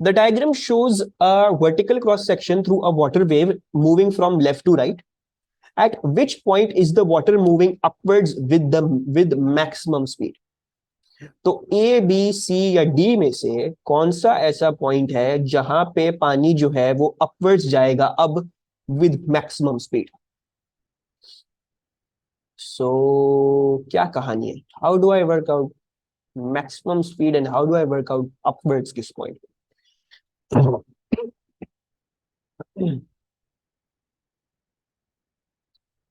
The diagram shows a vertical cross section through a water wave moving from left to right. At which point is the water moving upwards with maximum speed? तो A B C या D में से कौन सा ऐसा point है जहां पे पानी जो है वो अपवर्ड्स जाएगा अब विद मैक्सिमम स्पीड? सो क्या कहानी है? How do I work out maximum speed and how do I work out upwards किस point?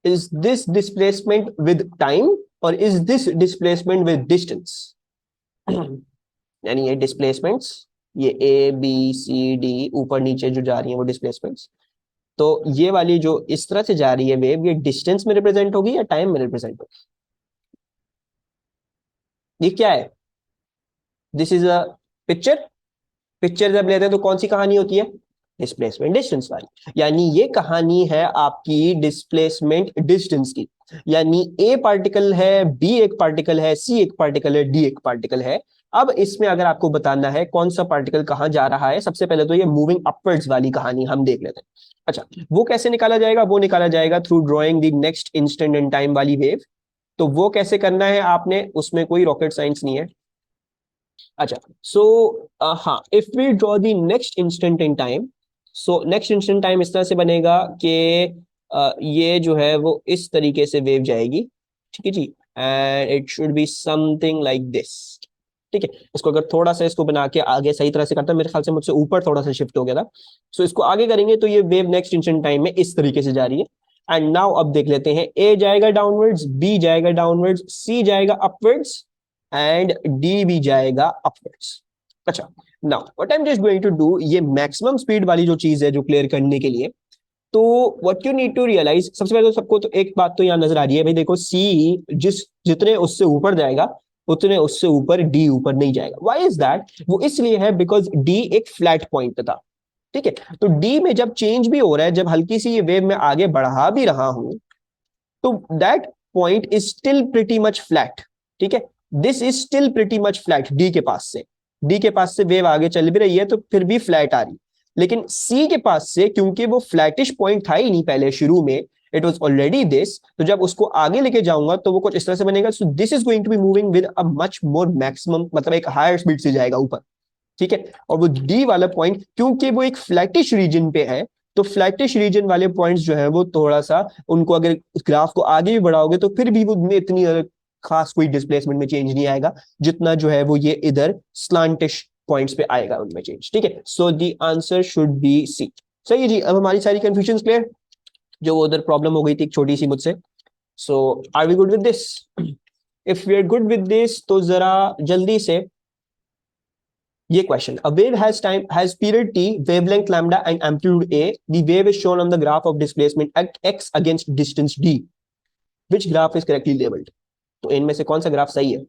Is this displacement with time or is this displacement with distance? यानी ये डिस्प्लेसमेंट्स, ये A B C D ऊपर नीचे जो जा रही है वो डिस्प्लेसमेंट्स, तो ये वाली जो इस तरह से जा रही है वेव, ये डिस्टेंस में रिप्रेजेंट होगी या टाइम में रिप्रेजेंट होगी? ये क्या है? This is a picture. Picture जब लेते हैं तो कौन सी कहानी होती है? डिस्प्लेसमेंट डिस्टेंस वाली। यानी ये कहानी है आपकी डिस्प्लेसमेंट डिस्टेंस की। यानी ए पार्टिकल है, बी एक पार्टिकल है, सी एक पार्टिकल है, डी एक पार्टिकल है। अब इसमें अगर आपको बताना है कौन सा पार्टिकल कहां जा रहा है, सबसे पहले तो ये मूविंग अपवर्ड्स वाली कहानी हम देख लेते हैं। अच्छा, वो कैसे निकाला जाएगा? वो निकाला जाएगा through drawing the next instant in time वाली वेव। तो वो कैसे करना है आपने, उसमें कोई रॉकेट साइंस नहीं है। अच्छा, सो हाँ, if we draw the next instant in time, so next instant time इस तरह से बनेगा कि ये जो है वो इस तरीके से वेव जाएगी, ठीक है जी, and it should be something like this. ठीक है, इसको अगर थोड़ा सा इसको बना के आगे सही तरह से करता है, मेरे ख्याल से मुझसे ऊपर थोड़ा सा शिफ्ट हो गया था, सो इसको आगे करेंगे तो ये वेव नेक्स्ट इंस्टेंट टाइम में इस तरीके से जा रही है। एंड नाउ अब देख लेते हैं, ए जाएगा डाउनवर्ड्स, बी जाएगा डाउनवर्ड्स, सी जाएगा अपवर्ड्स एंड डी भी जाएगा अपवर्ड्स। अच्छा, now what I am just going to do, ये मैक्सिमम स्पीड वाली जो चीज है जो क्लियर करने के लिए, तो what you need to realise, सबसे पहले तो सबको तो एक बात तो यहाँ नजर आ रही है भाई, देखो सी जितने उससे ऊपर जाएगा उतने उससे ऊपर डी ऊपर नहीं जाएगा। Why is that? वो इसलिए है बिकॉज डी एक फ्लैट पॉइंट था। ठीक है, तो डी में जब चेंज भी हो रहा है, जब हल्की सी ये वेव में आगे बढ़ा भी रहा हूं, तो that point is still pretty much flat. ठीक है, this is still pretty much flat. D के पास से वेव आगे चल भी रही है तो फिर भी फ्लैट आ रही, लेकिन सी के पास से क्योंकि वो फ्लैटिश पॉइंट था ही नहीं पहले शुरू में, इट वाज ऑलरेडी दिस, तो जब उसको आगे लेके जाऊंगा तो वो कुछ इस तरह से बनेगा। So this is going to be moving with a much more maximum, मतलब एक हायर स्पीड से जाएगा ऊपर। ठीक है, और वो डी वाला पॉइंट क्योंकि वो एक फ्लैटिश रीजन पे है, तो फ्लैटिश रीजन वाले पॉइंट्स जो है वो थोड़ा सा, उनको अगर ग्राफ को आगे भी बढ़ाओगे तो फिर भी वो इतनी खास कोई डिस्प्लेसमेंट में चेंज नहीं आएगा जितना जो है वो ये इधर स्लांटिश पॉइंट्स पे आएगा उनमें चेंज। ठीक है, so the answer should be C. सही है जी, अब हमारी सारी कंफ्यूजन क्लियर, जो वो उधर प्रॉब्लम हो गई थी एक छोटी सी मुझसे। So are we good with this? If we are good with this तो जरा जल्दी से ये question, a wave has period t, wavelength lambda and amplitude a. The wave is shown on the graph of displacement x against distance d. Which graph is correctly labeled? तो इनमें से कौन सा ग्राफ सही है,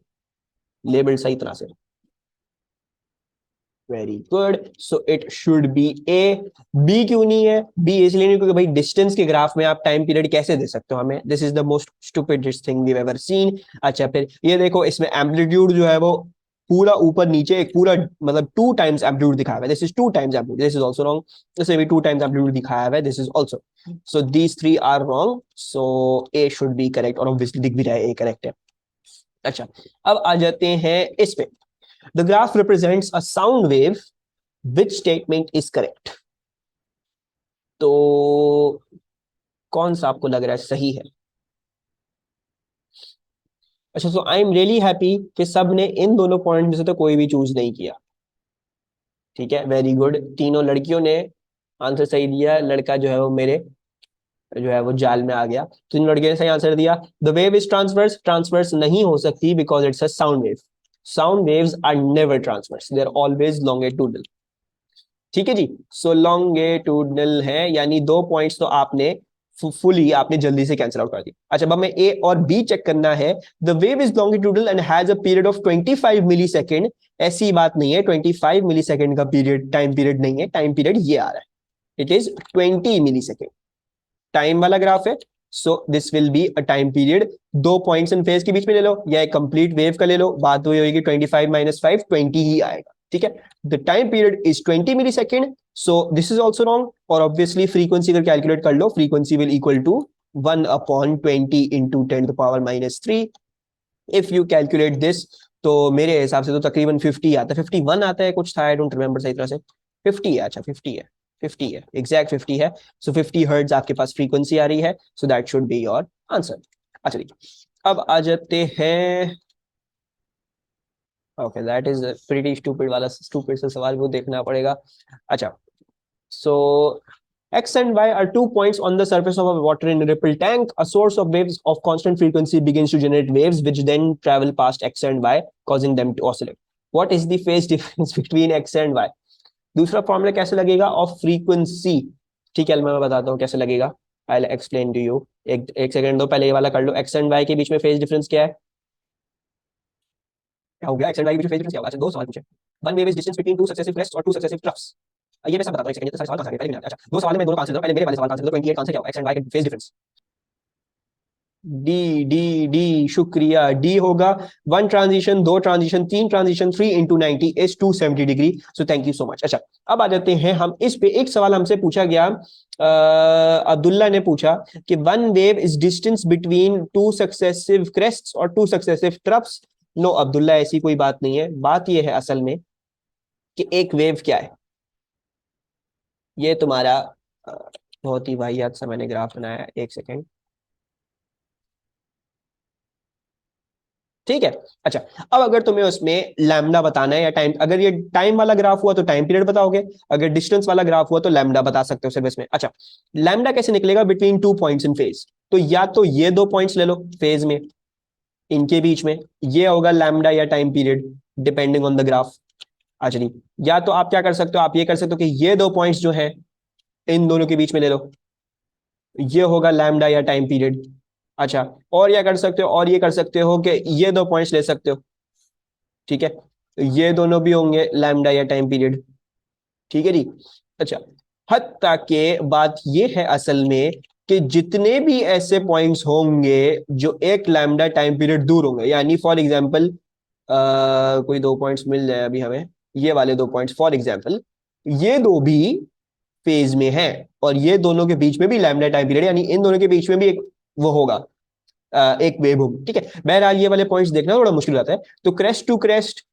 लेबल्ड सही तरह से? Very good, so it should be A. B क्यों नहीं है? बी इसलिए नहीं क्योंकि भाई डिस्टेंस के ग्राफ में आप टाइम पीरियड कैसे दे सकते हो हमें? This is the most stupidest thing we ever seen. अच्छा, फिर ये देखो, इसमें एम्पलीट्यूड जो है वो पूरा ऊपर नीचे एक पूरा, मतलब 2 टाइम्स एम्पलीट्यूड दिखाया हुआ है, this is 2 times amplitude, this is also wrong. इसमें भी 2 टाइम्स एम्पलीट्यूड दिखाया हुआ है, this is also, so these 3 are wrong, so A should be correct, और ऑब्वियसली दिख भी रहा है ए करेक्ट है। अच्छा, अब आ जाते हैं इस पे, the graph represents a sound wave, which statement is correct? तो कौन सा आपको लग रहा है सही है? अच्छा, सो आई एम रियली हैप्पी कि सब ने इन दोनों पॉइंट में से तो कोई भी चूज नहीं किया। ठीक है, वेरी गुड, तीनों लड़कियों ने आंसर सही दिया, लड़का जो है वो मेरे जो है वो जाल में आ गया। तीन लड़कियों ने सही आंसर दिया। The wave is transverse, transverse नहीं हो सकती because it's a sound wave. Sound waves are never transverse, they are always longitudinal. ठीक है जी, सो लॉन्गिट्यूडनल है, यानी 2 पॉइंट्स तो आपने फुली आपने जल्दी से कैंसिल आउट कर दिया। अच्छा, अब हमें ए और बी चेक करना है। The wave is longitudinal and has a period of 25 millisecond. ऐसी बात नहीं है, 25 मिली सेकेंड का पीरियड टाइम पीरियड नहीं है, टाइम पीरियड ये आ रहा है, it is 20 millisecond, time वाला ग्राफ है। So this will be a time period. 2 points in phase के बीच में ले लो या एक कंप्लीट वेव का ले लो, बात वही होगी, 25 - 5 20 ही आएगा। ठीक है, the time period is 20 millisecond, so this is also wrong. और ऑब्वियसली फ्रीक्वेंसी अगर कैलकुलेट कर लो, frequency will equal to 1/20 into 10⁻³ if you calculate this. तो मेरे हिसाब से तो तकरीबन 50 आता है, 51 आता है कुछ था, आई डोंट रिमेंबर सही तरह से। 50 है, अच्छा 50 है, 50 है, एग्जैक्ट 50 है। सो 50 हर्ट्ज आपके पास फ्रीक्वेंसी आ रही है, so that should be your answer. अच्छा देखिए, अब आ जाते हैं, okay that is pretty stupid वाला, स्टूपिड सा सवाल वो देखना पड़ेगा। अच्छा, so X and Y are 2 points on the surface of a water in a ripple tank. A source of waves of constant frequency begins to generate waves, which then travel past X and Y, causing them to oscillate. What is the phase difference between X and Y? दूसरा formula कैसे लगेगा of frequency? ठीक है, मैं बताता हूँ कैसे लगेगा। I explain to you. एक सेकंड दो, पहले ये वाला कर लो। एक्स एंड वाई के बीच में फेज डिफरेंस क्या है? क्या हो गया? एक्स एंड वाई के बीच में फेज डिफरेंस क्या होगा? अच्छा, दो सवाल पूछे। One wave is distance between two successive crest और टू सक्सेसिव ट्रफ्स। ये मैं सब बताता हूँ, एक सेकंड, ये तो सारे सवाल कहाँ से आ गए? पहले भी मैंने, अच्छा दो सवाल में दोनों का आंसर दो। पहले मेरे वाले सवाल का आंसर दो। 28 का आंसर क्या होगा? एक्स एंड वाई के phase difference. D D D, शुक्रिया, डी होगा। वन ट्रांजिशन, दो ट्रांजिशन, तीन transition, 3 into 90 is 270 degree. So thank you so much. अच्छा, अब आ जाते हैं हम इस पे। एक सवाल हमसे पूछा गया, अब्दुल्ला ने पूछा कि one wave is distance between two successive crests और two successive troughs. No Abdullah, ऐसी कोई बात नहीं है। बात यह है असल में कि एक वेव क्या है। ये तुम्हारा बहुत ही वाहियात सा मैंने ग्राफ बनाया है, एक सेकेंड। ठीक है, अच्छा, अब अगर तुम्हें उसमें लैम्डा बताना है या टाइम, अगर ये टाइम वाला ग्राफ हुआ तो टाइम पीरियड बताओगे, अगर डिस्टेंस वाला ग्राफ हुआ तो लैम्डा बता सकते हो सिर्फ इसमें। अच्छा, लैम्डा कैसे निकलेगा? Between two points in phase. तो या तो ये दो पॉइंट्स ले लो फेज में, इनके बीच में ये होगा लैम्डा या time period, depending on the graph. अच्छा नहीं, या तो आप क्या कर सकते हो, आप ये कर सकते हो कि ये दो पॉइंट्स जो है इन दोनों के बीच में ले लो, ये होगा लैम्डा या टाइम पीरियड। अच्छा, और ये कर सकते हो, और ये कर सकते हो कि ये दो पॉइंट्स ले सकते हो। ठीक है, तो ये दोनों भी होंगे लैम्डा या टाइम पीरियड। ठीक है जी। अच्छा, हत्ता के बात ये है असल में कि जितने भी ऐसे पॉइंट्स होंगे जो एक लैम्डा टाइम पीरियड दूर होंगे, यानी फॉर एग्जांपल कोई दो पॉइंट्स मिल जाए अभी हमें, ये वाले दो पॉइंट्स फॉर एग्जांपल, ये दो भी फेज में हैं और ये दोनों के बीच में भी लैम्डा टाइम पीरियड, यानी इन दोनों के बीच में भी एक वो होगा, एक वेव होगी। ठीक है, बहरहाल ये वाले पॉइंट्स देखना थोड़ा मुश्किल रहता है। तो क्रेस्ट टू क्रेस्ट,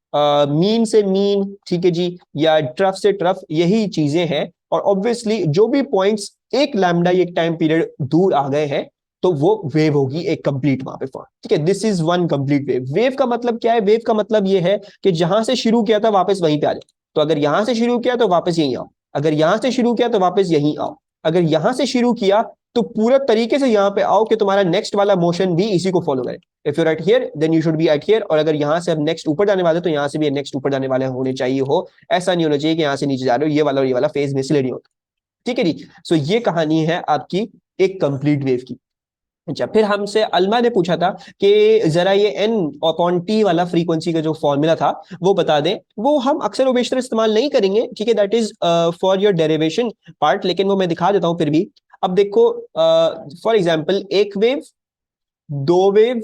मीन से मीन, ठीक है जी, या ट्रफ से ट्रफ, यही चीजें हैं। और ऑब्वियसली जो भी पॉइंट्स एक लैम्डा एक टाइम पीरियड दूर आ गए हैं तो वो वेव होगी एक कंप्लीट वहां पे फॉर्म। ठीक है, this is one complete wave. Wave का मतलब क्या है? वेव का मतलब ये है कि जहां से शुरू किया था वापस वहीं पे आ जाए। तो अगर यहां से शुरू किया तो वापस यहीं आओ, अगर यहां से शुरू किया तो वापस यहीं आओ, अगर यहां से शुरू किया तो पूरा तरीके से यहाँ पे आओ कि तुम्हारा नेक्स्ट वाला मोशन भी इसी को फॉलो करे। If you at here then you should be at here, और अगर यहाँ से अब नेक्स्ट ऊपर जाने वाले तो यहाँ से भी नेक्स्ट ऊपर जाने वाले होने चाहिए हो। ऐसा नहीं होना चाहिए कि यहाँ से नीचे जा रहे हो, ये वाला और ये वाला फेज मिसले नहीं होता। ठीक है जी। सो ये कहानी है आपकी एक कंप्लीट वेव की। अच्छा, फिर हमसे अलमा ने पूछा था कि जरा ये एन अपॉन टी वाला फ्रीक्वेंसी का जो फॉर्मूला था वो बता दें। वो हम अक्सर और बेशतर इस्तेमाल नहीं करेंगे, ठीक है, that is for your derivation part, लेकिन वो मैं दिखा देता हूं फिर भी। अब देखो, फॉर एग्जाम्पल एक वेव, दो वेव,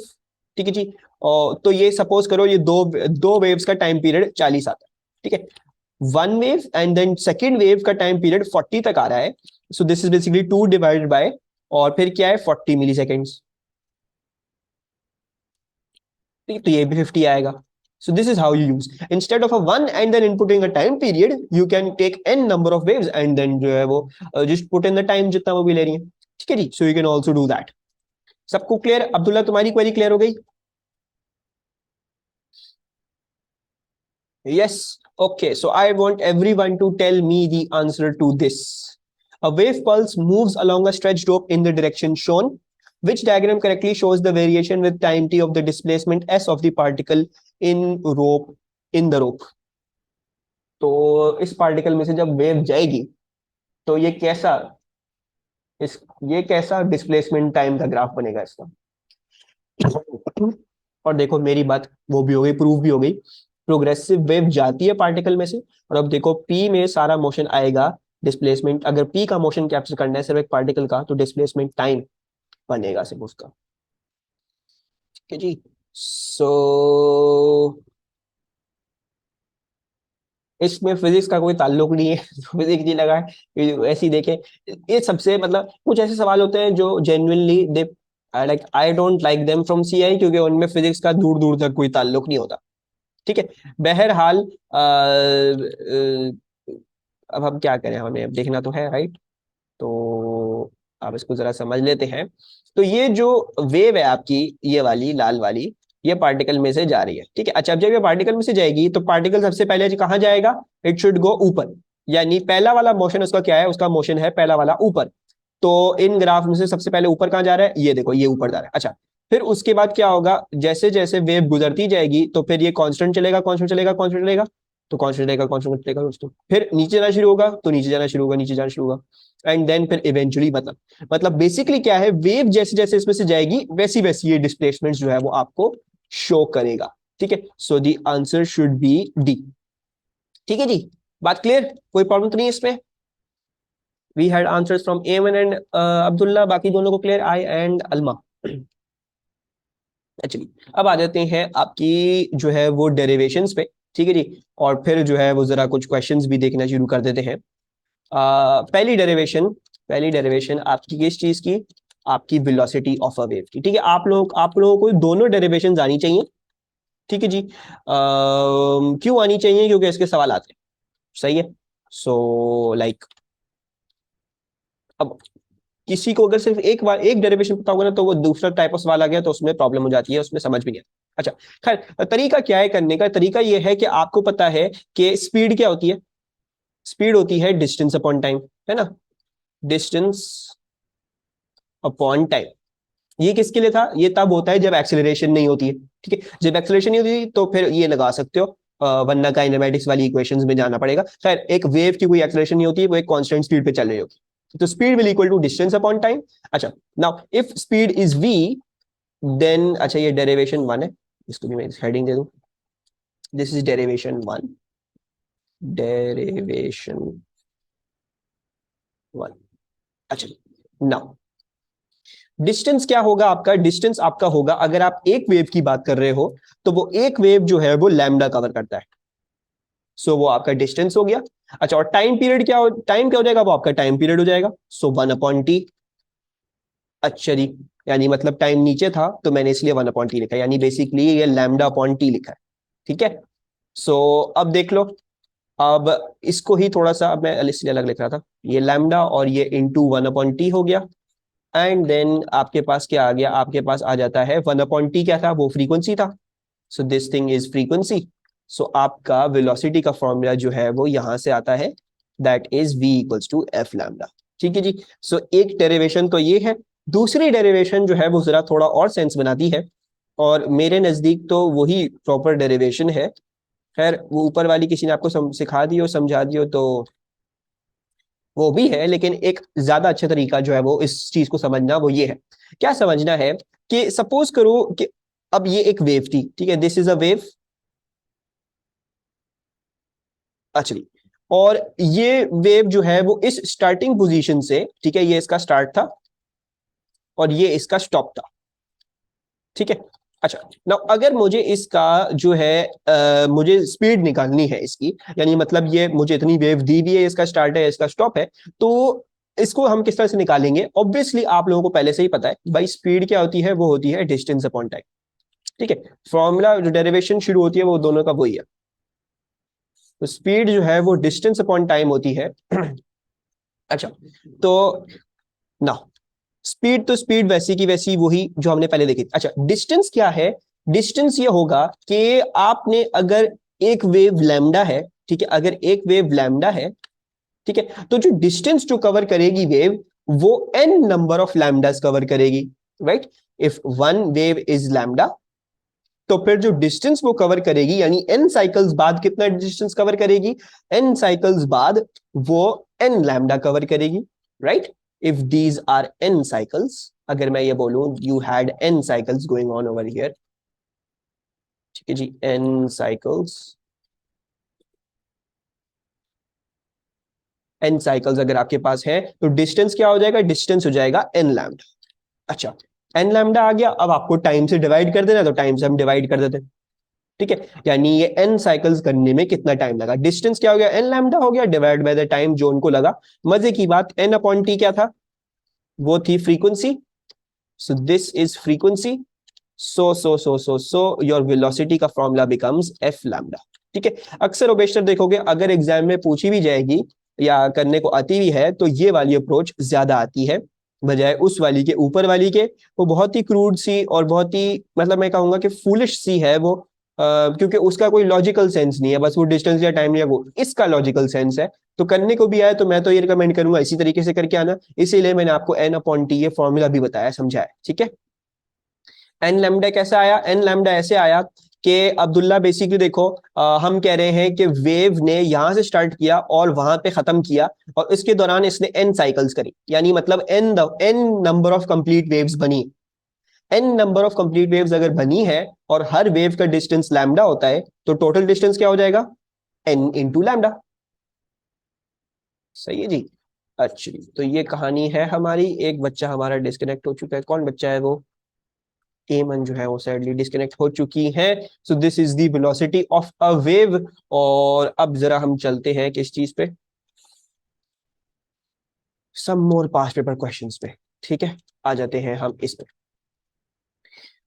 ठीक है जी, और तो ये सपोज करो ये दो दो वेव्स का टाइम पीरियड 40 आता है। ठीक है, one wave and then second wave का टाइम पीरियड 40 तक आ रहा है। So this is basically 2 divided by, और फिर क्या है, 40 मिली सेकेंड्स। तो ये भी 50 आएगा। So this is how you use. Instead of a one and then inputting a time period, you can take n number of waves and then जो है वो just put in the time जितना वो भी ले रही है। ठीक है जी, so you can also do that. सबको क्लियर? अब्दुल्ला तुम्हारी क्वेरी क्लियर हो गई? Yes. Okay. So I want everyone to tell me the answer to this. A wave pulse moves along a stretched rope in the direction shown. Which diagram correctly shows the variation with time t of the displacement s of the particle in the rope? तो इस particle में से जब wave जाएगी तो इस ये कैसा डिस्प्लेसमेंट टाइम का ग्राफ बनेगा इसका? और देखो मेरी बात वो भी हो गई, प्रूव भी हो गई। प्रोग्रेसिव वेव जाती है पार्टिकल में से, और अब देखो पी में सारा मोशन आएगा। डिस्प्लेसमेंट, अगर पी का मोशन कैप्चर करना है सिर्फ एक पार्टिकल का, तो डिस्प्लेसमेंट टाइम बनेगा सिर्फ उसका। ठीक है जी। सो इसमें फिजिक्स का कोई ताल्लुक नहीं है। फिजिक्स नहीं लगा है, ऐसे ही देखें। ये सबसे मतलब कुछ ऐसे सवाल होते हैं जो genuinely they like I don't like them from CI, क्योंकि उनमें फिजिक्स का दूर दूर तक कोई ताल्लुक नहीं होता। ठीक है। बहरहाल अब हम क्या करें, हमें अब देखना तो है, राइट। तो आप इसको जरा समझ लेते हैं। तो ये जो वेव है आपकी, ये वाली लाल वाली, ये पार्टिकल में से जा रही है। ठीक है। अच्छा, अब जब ये पार्टिकल में से जाएगी तो पार्टिकल सबसे पहले कहाँ जाएगा? इट शुड गो ऊपर। यानी पहला वाला मोशन उसका क्या है? उसका मोशन है पहला वाला ऊपर। तो इन ग्राफ में से सबसे पहले ऊपर कहाँ जा रहा है? ये देखो, ये ऊपर जा रहा है। अच्छा, फिर उसके बाद क्या होगा? जैसे जैसे वेव गुजरती जाएगी तो फिर ये कांस्टेंट चलेगा, कांस्टेंट चलेगा, कांस्टेंट चलेगा, तो कांस्टेंट चलेगा, कांस्टेंट चलेगा दोस्तों। फिर नीचे जाना शुरू होगा तो नीचे जाना शुरू होगा, नीचे जाना शुरू होगा, एंड देन फिर इवेंचुअली मतलब बेसिकली क्या है, वेव जैसे जैसे इसमें से जाएगी वैसी वैसी ये डिस्प्लेसमेंट जो है वो आपको शो करेगा। ठीक है। So the answer should be D. ठीक है जी, बात क्लियर? कोई प्रॉब्लम तो नहीं है इसमें? वी हैड आंसर्स फ्रॉम एमन एंड अब्दुल्ला, बाकी दोनों को क्लियर? I and Alma. चलिए, अब आ जाते हैं आपकी जो है वो डेरिवेशंस पे। ठीक है जी। और फिर जो है वो जरा कुछ क्वेश्चंस भी देखना शुरू कर देते हैं। पहली डेरिवेशन आपकी किस चीज की? आपकी वेलोसिटी ऑफ अ वेव की। ठीक है। आप लोगों को दोनों डेरिवेशंस आनी चाहिए। ठीक है जी। क्यों आनी चाहिए? क्योंकि इसके सवाल आते हैं। सही है। सो लाइक अब किसी को अगर सिर्फ एक बार एक डेरिवेशन पता होगा ना, तो वो दूसरा टाइप ऑफ सवाल आ गया तो उसमें प्रॉब्लम हो जाती है, उसमें समझ भी नहीं आता। अच्छा, खैर तरीका क्या है करने का? तरीका ये है कि आपको पता है कि स्पीड क्या होती है? स्पीड होती है डिस्टेंस अपॉन टाइम, है ना? Distance upon time. ये किसके लिए था? ये तब होता है जब एक्सेलरेशन नहीं होती है। ठीक है। जब एक्सेलरेशन नहीं होती तो फिर ये लगा सकते हो, वरना काइनेमेटिक्स वाली इक्वेशंस में जाना पड़ेगा। खैर, एक वेव की कोई एक्सेलरेशन नहीं होती है, वो एक कांस्टेंट स्पीड पे चल रही होगी, तो speed will equal to distance upon time. अच्छा, now if speed is v, then अच्छा ये डेरिवेशन वन है, इसको भी मैं हेडिंग दे दूं। This is derivation one, derivation one. अच्छा, नाउ डिस्टेंस क्या होगा आपका? डिस्टेंस आपका होगा, अगर आप एक वेव की बात कर रहे हो तो वो एक वेव जो है वो लैम्डा कवर करता है। सो वो आपका डिस्टेंस हो गया। अच्छा, और टाइम पीरियड टाइम क्या हो जाएगा? वो आपका टाइम पीरियड हो जाएगा। सो 1/t। अच्छा जी, यानी मतलब टाइम नीचे था तो मैंने इसलिए 1/t लिखा, यानी बेसिकली ये लैम्डा अपॉन टी लिखा है। ठीक है। सो अब देख लो, अब इसको ही थोड़ा सा अब मैं इसलिए अलग लिख रहा था, ये लैम्डा और ये इंटू 1/t हो गया। एंड देन आपके पास क्या आ गया? आपके पास आ जाता है 1/t, क्या था? वो फ्रीक्वेंसी था। So this thing is frequency. So आपका वेलोसिटी का फॉर्मूला जो है वो यहां से आता है, that is v equals to F lambda. ठीक है जी। सो एक डेरिवेशन तो ये है। दूसरी डेरिवेशन जो है वो जरा थोड़ा और सेंस बनाती है, और मेरे नजदीक तो वही प्रॉपर डेरिवेशन है। खैर, वो ऊपर वाली किसी ने आपको सिखा दी हो, समझा दी हो, तो वो भी है, लेकिन एक ज्यादा अच्छा तरीका जो है वो इस चीज को समझना वो ये है। क्या समझना है? कि सपोज करो कि अब ये एक वेव थी। ठीक है, this is a wave. Actually, और ये वेव जो है वो इस स्टार्टिंग पोजीशन से, ठीक है, ये इसका स्टार्ट था और ये इसका स्टॉप था। ठीक है। अच्छा, ना अगर मुझे इसका जो है मुझे स्पीड निकालनी है इसकी, यानी मतलब ये मुझे इतनी वेव दी हुई है, इसका स्टार्ट है, इसका स्टॉप है, तो इसको हम किस तरह से निकालेंगे? ऑब्वियसली आप लोगों को पहले से ही पता है भाई, स्पीड क्या होती है? वो होती है डिस्टेंस अपॉन टाइम। ठीक है। फॉर्मूला जो डेरिवेशन शुरू होती है वो दोनों का वही है। तो स्पीड जो है वो डिस्टेंस अपॉन टाइम होती है। अच्छा, तो ना स्पीड तो स्पीड वैसी की वैसी वही जो हमने पहले देखी थी। अच्छा, डिस्टेंस क्या है? डिस्टेंस ये होगा कि आपने अगर एक वेव लैम्डा है, ठीक है, अगर एक वेव लैम्डा है, ठीक है, तो जो डिस्टेंस जो कवर करेगी वेव, वो n नंबर ऑफ लैम्डास कवर करेगी, right? If one wave is lambda, तो फिर जो डिस्टेंस वो कवर करेगी, यानी n साइकिल्स बाद कितना डिस्टेंस कवर करेगी? n साइकिल्स बाद वो n लैम्डा कवर करेगी, right? If these are n cycles, अगर मैं ये बोलूं you had n cycles going on over here, ठीक है जी, n साइकिल्स, n साइकिल्स अगर आपके पास है तो डिस्टेंस क्या हो जाएगा? डिस्टेंस हो जाएगा n लैम्डा। अच्छा, n लैम्डा आ गया, अब आपको टाइम से डिवाइड कर देना, तो टाइम से हम डिवाइड कर देते हैं। ठीक है, यानी ये n साइकिल्स करने में कितना टाइम लगा। डिस्टेंस क्या हो गया, n लैम्डा हो गया, डिवाइड बाय द टाइम जो उनको लगा। मजे की बात, n अपॉन टी क्या था, वो थी frequency. So this is frequency. So your velocity का फॉर्मूला बिकम्स एफ लैम्डा। ठीक है, अक्सर और बेशतर देखोगे अगर एग्जाम में पूछी भी जाएगी या करने को आती भी है तो ये वाली अप्रोच ज्यादा आती है बजाय उस वाली के, ऊपर वाली के। वो बहुत ही क्रूड सी और बहुत ही, मतलब मैं कहूंगा कि फूलिश सी है वो, क्योंकि उसका कोई लॉजिकल सेंस नहीं है, बस वो डिस्टेंस या टाइम या वो, इसका लॉजिकल सेंस है। तो करने को भी आए तो मैं तो ये रिकमेंड करूंगा इसी तरीके से करके आना। इसीलिए मैंने आपको एन अपॉन टी ये फॉर्मूला भी बताया, समझाया। ठीक है, एन लैम्डा कैसे आया, एन लैम्डा ऐसे आया कि अब्दुल्ला बेसिकली देखो, हम कह रहे हैं कि वेव ने यहां से स्टार्ट किया और वहां पे खत्म किया, और इसके दौरान इसने एन साइकिल्स करी, यानी मतलब N number of complete waves बनी। N number of complete waves अगर बनी है और हर वेव का डिस्टेंस लैम्डा होता है तो टोटल डिस्टेंस क्या हो जाएगा, एन इंटू लैम्डा। सही है जी। अच्छा जी, तो ये कहानी है हमारी। एक बच्चा हमारा डिस्कनेक्ट हो चुका है, कौन बच्चा है वो, एमन जो है वो सैडली डिस्कनेक्ट हो चुकी है। So this is the velocity of a wave. और अब जरा हम चलते हैं किस चीज पे, सम मोर पास्ट पेपर क्वेश्चंस पे। ठीक है, आ जाते हैं हम इस पे।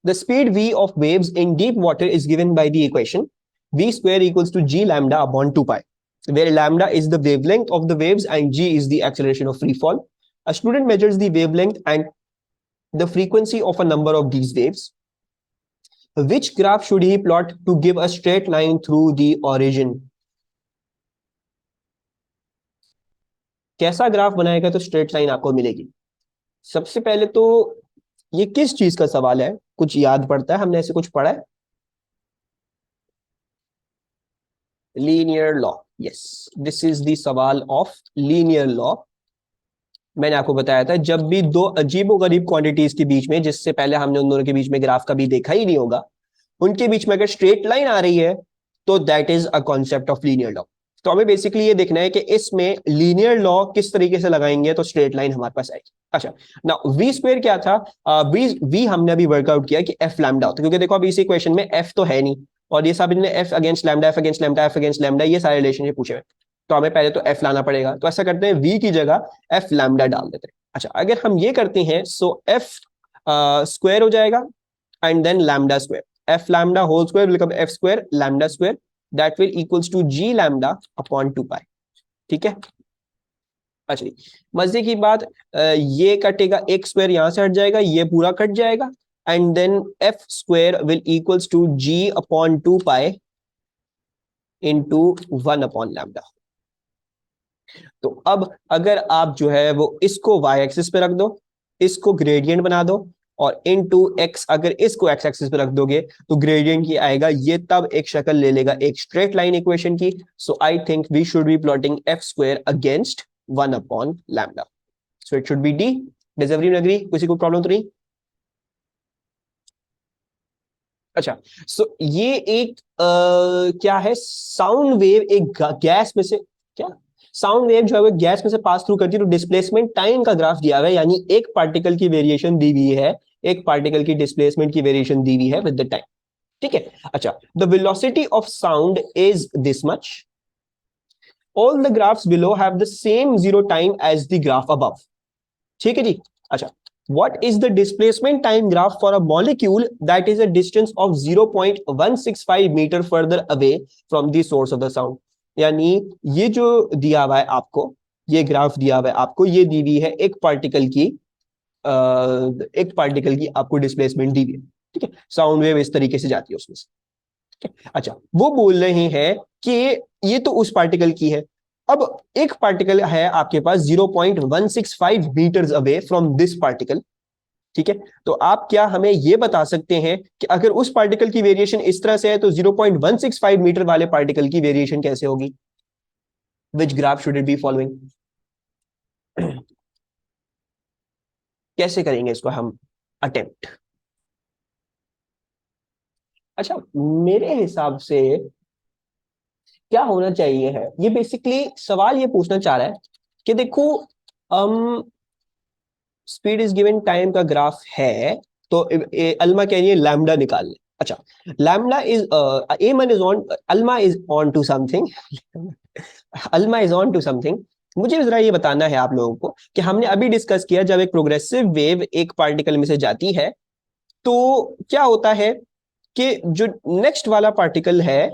The speed v of waves in deep water is given by the equation v square equals to g lambda upon 2 pi, where lambda is the wavelength of the waves and g is the acceleration of free fall. A student measures the wavelength and the frequency of a number of these waves. Which graph should he plot to give a straight line through the origin? कैसा graph बनाएगा तो straight line आपको मिलेगी। सबसे पहले तो ये किस चीज का सवाल है, कुछ याद पड़ता है, हमने ऐसे कुछ पढ़ा है, linear law. Yes, this is the सवाल ऑफ लीनियर लॉ। मैंने आपको बताया था जब भी दो अजीबो गरीब क्वांटिटीज के बीच में, जिससे पहले हमने उन दोनों के बीच में ग्राफ कभी देखा ही नहीं होगा, उनके बीच में अगर स्ट्रेट लाइन आ रही है तो that is a concept of linear law. तो हमें बेसिकली ये देखना है कि इसमें लीनियर लॉ किस तरीके से लगाएंगे तो स्ट्रेट लाइन हमारे पास आएगी। अच्छा, ना वी स्क्वायर क्या था, वी हमने अभी वर्कआउट किया कि एफ लैम्डा होता है, क्योंकि देखो अभी इसी क्वेश्चन में एफ तो है नहीं, और ये सब इन्हें F against lambda, F against lambda, F against lambda, ये सारे रिलेशनशिप पूछे हुए। तो हमें पहले तो एफ लाना पड़ेगा, तो ऐसा करते हैं वी की जगह एफ लैम्डा डाल देते हैं। अच्छा, अगर हम ये करते हैं सो एफ स्क्वायर हो जाएगा and then lambda square, f lambda whole square will become f square lambda square, that will equals to g lambda upon 2 pi। ठीक है, अच्छा जी, मजे की बात, ये कटेगा, एक स्क्वायर यहां से हट जाएगा, ये पूरा कट जाएगा, and then F square will equals to G upon 2 pi into 1 upon lambda. तो अब अगर आप जो है वो इसको y एक्सिस पे रख दो, इसको ग्रेडियंट बना दो, और इनटू x अगर इसको x एक्सिस पे रख दोगे तो ग्रेडियंट की आएगा, ये तब एक शक्ल ले लेगा एक स्ट्रेट लाइन इक्वेशन की। So I think we should be plotting F square against 1 upon lambda. So it should be D. Does everyone agree, किसी को प्रॉब्लम तो नहीं। अच्छा, सो ये एक क्या है, साउंड वेव एक गैस में से, क्या साउंड वेव जो है वो गैस में से पास थ्रू करती है, तो डिस्प्लेसमेंट टाइम का ग्राफ दिया हुआ है, यानी एक पार्टिकल की वेरिएशन दी हुई है, एक पार्टिकल की डिस्प्लेसमेंट की वेरिएशन दी हुई है विद द टाइम। ठीक है, अच्छा, the velocity of sound is this much, all the graphs below have the same zero time as the graph above. ठीक है जी। अच्छा, what is the displacement time graph for a molecule that is a distance of 0.165 meter further away from the source of the sound? यानी ये जो दिया हुआ है आपको, ये ग्राफ दिया हुआ है आपको, ये दी हुई है एक पार्टिकल की, एक पार्टिकल की आपको डिस्प्लेसमेंट दी हुई है। ठीक है, साउंड वेव इस तरीके से जाती है उसमें से। अच्छा, वो बोल रहे हैं कि ये तो उस पार्टिकल की है, अब एक पार्टिकल है आपके पास 0.165 metres away from this particle. ठीक है, तो आप क्या हमें यह बता सकते हैं कि अगर उस पार्टिकल की वेरिएशन इस तरह से है तो 0.165 मीटर वाले पार्टिकल की वेरिएशन कैसे होगी, which graph should it be following. कैसे करेंगे इसको हम अटेम्प्ट। अच्छा, मेरे हिसाब से क्या होना चाहिए है, ये बेसिकली सवाल ये पूछना चाह रहा है कि देखो, स्पीड इज गिवन टाइम का ग्राफ है, तो अलमा कह रही है लैम्डा निकाल ले। अच्छा, lambda is Ayman is on, Alma is on to something, Alma is on to something. मुझे जरा ये बताना है आप लोगों को कि हमने अभी डिस्कस किया, जब एक प्रोग्रेसिव वेव एक पार्टिकल में से जाती है तो क्या होता है कि जो नेक्स्ट वाला पार्टिकल है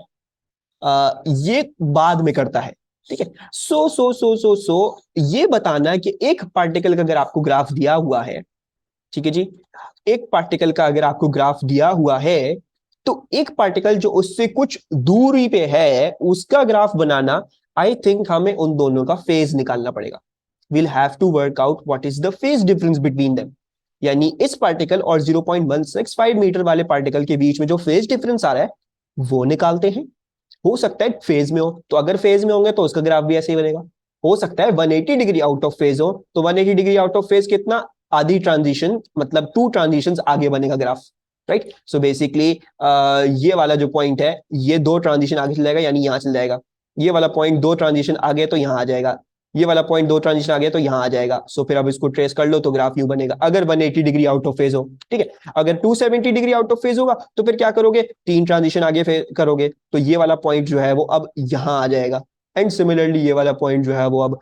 ये बाद में करता है, ठीक है। सो ये बताना कि एक पार्टिकल का अगर आपको ग्राफ दिया हुआ है, ठीक है जी, एक पार्टिकल का अगर आपको ग्राफ दिया हुआ है तो एक पार्टिकल जो उससे कुछ दूरी पे है उसका ग्राफ बनाना, आई थिंक हमें उन दोनों का फेज निकालना पड़ेगा। Will have to work out what is the phase difference between them, यानी इस पार्टिकल और 0.165 मीटर वाले पार्टिकल के बीच में जो फेज डिफरेंस आ रहा है वो निकालते हैं। हो सकता है फेज में हो, तो अगर फेज में होंगे तो उसका ग्राफ भी ऐसे ही बनेगा। हो सकता है 180 डिग्री आउट ऑफ फेज हो, तो 180 डिग्री आउट ऑफ फेज कितना, आधी ट्रांजिशन, मतलब 2 ट्रांजिशंस आगे बनेगा ग्राफ, राइट। सो बेसिकली ये वाला जो पॉइंट है ये 2 ट्रांजिशन आगे चल जाएगा, यानी यहां चल जाएगा। ये वाला पॉइंट 2 ट्रांजिशन आगे तो यहां आ जाएगा, ये वाला पॉइंट 2 ट्रांजिशन आगे तो यहां आ जाएगा। सो फिर अब इसको ट्रेस कर लो तो ग्राफ यूं बनेगा, अगर 180 डिग्री आउट ऑफ फेज हो, ठीक है। अगर 270 डिग्री आउट ऑफ फेज होगा तो फिर क्या करोगे, 3 ट्रांजिशन आगे करोगे, तो ये वाला पॉइंट जो है वो अब यहां आ जाएगा। एंड सिमिलरली ये वाला पॉइंट जो है वो अब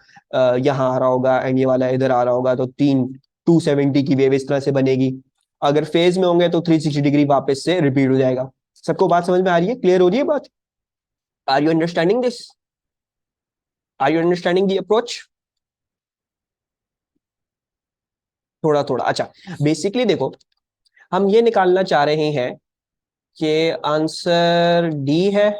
यहां आ रहा होगा, एंड ये वाला इधर आ रहा होगा, तो 270 की वेव इस तरह से बनेगी। अगर फेज में होंगे तो 360 डिग्री वापस से रिपीट हो जाएगा। सबको बात समझ में आ रही है, क्लियर हो रही है बात? Are you understanding this? Are you understanding the approach? थोड़ा थोड़ा, अच्छा। बेसिकली देखो, हम ये निकालना चाह रहे हैं कि आंसर डी है।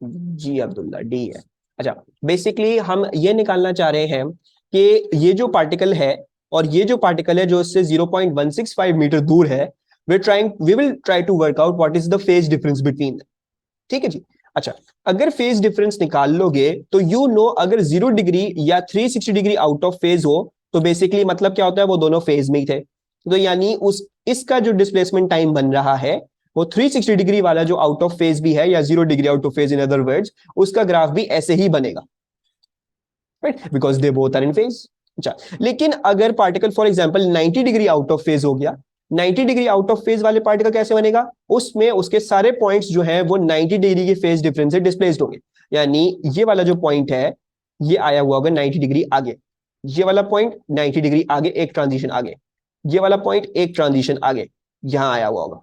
जी अब्दुल्ला, डी है। अच्छा, बेसिकली हम ये निकालना चाह रहे हैं कि ये जो पार्टिकल है और ये जो पार्टिकल है जो इससे 0.165 मीटर दूर है, we will try to work out what is the phase difference between, ठीक है जी। अच्छा, अगर फेज डिफरेंस निकाल लोगे तो यू नो, अगर 0 डिग्री या 360 डिग्री आउट ऑफ फेज हो तो बेसिकली मतलब क्या होता है, वो दोनों फेज में ही थे। तो यानी उस इसका जो डिस्प्लेसमेंट टाइम बन रहा है वो 360 डिग्री वाला जो आउट ऑफ फेज भी है, या 0 degree out of phase in other words, उसका ग्राफ भी ऐसे ही बनेगा, right, because they both are in phase. अच्छा, लेकिन अगर particle for example 90 degree out of phase हो गया, 90 डिग्री आउट ऑफ फेज वाले पार्टिकल कैसे बनेगा, उसमें उसके सारे पॉइंट्स जो है वो 90 डिग्री के फेज डिफरेंस से डिस्प्लेस्ड होंगे। यानी ये वाला जो पॉइंट है ये आया हुआ होगा 90 डिग्री आगे, ये वाला पॉइंट 90 डिग्री आगे, एक ट्रांजिशन आगे, ये वाला पॉइंट एक ट्रांजिशन आगे यहां आया हुआ होगा,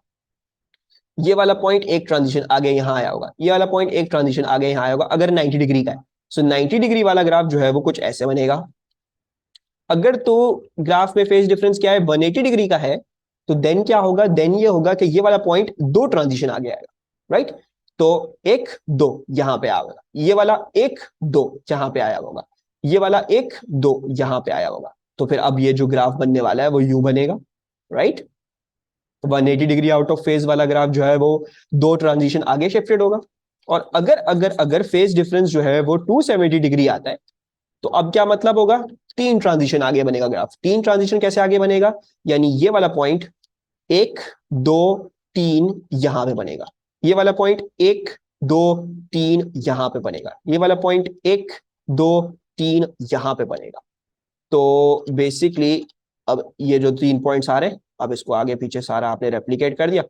ये वाला पॉइंट एक ट्रांजिशन आगे यहां आया होगा, ये वाला पॉइंट एक ट्रांजिशन आगे यहां आया होगा, अगर 90 डिग्री का है। सो 90 डिग्री वाला ग्राफ जो है वो कुछ ऐसे बनेगा। अगर तो ग्राफ में फेज डिफरेंस क्या है, 180 डिग्री का है, तो देन क्या होगा, देन ये होगा कि ये वाला पॉइंट 2 ट्रांजिशन आगे आएगा, राइट। तो 1 2 यहां पे आएगा, ये वाला 1 2 यहां पे आया होगा, ये वाला 1 2 यहां पे आया होगा। तो फिर अब ये जो ग्राफ बनने वाला है वो यू बनेगा, right. 180 degree out of phase वाला ग्राफ जो है वो 2 ट्रांजिशन आगे शिफ्टेड होगा। और अगर अगर अगर फेज डिफरेंस जो है वो 270 डिग्री आता है, तो अब क्या मतलब होगा, 3 ट्रांजिशन आगे बनेगा ग्राफ। 3 ट्रांजिशन कैसे आगे बनेगा, यानी ये वाला पॉइंट 1 2 3 यहां पे बनेगा, ये वाला पॉइंट 1 2 3 यहां पे बनेगा, ये वाला पॉइंट 1 2 3 यहां पे बनेगा। तो बेसिकली अब ये जो 3 पॉइंट्स आ रहे हैं, अब इसको आगे पीछे सारा आपने रेप्लीकेट कर दिया,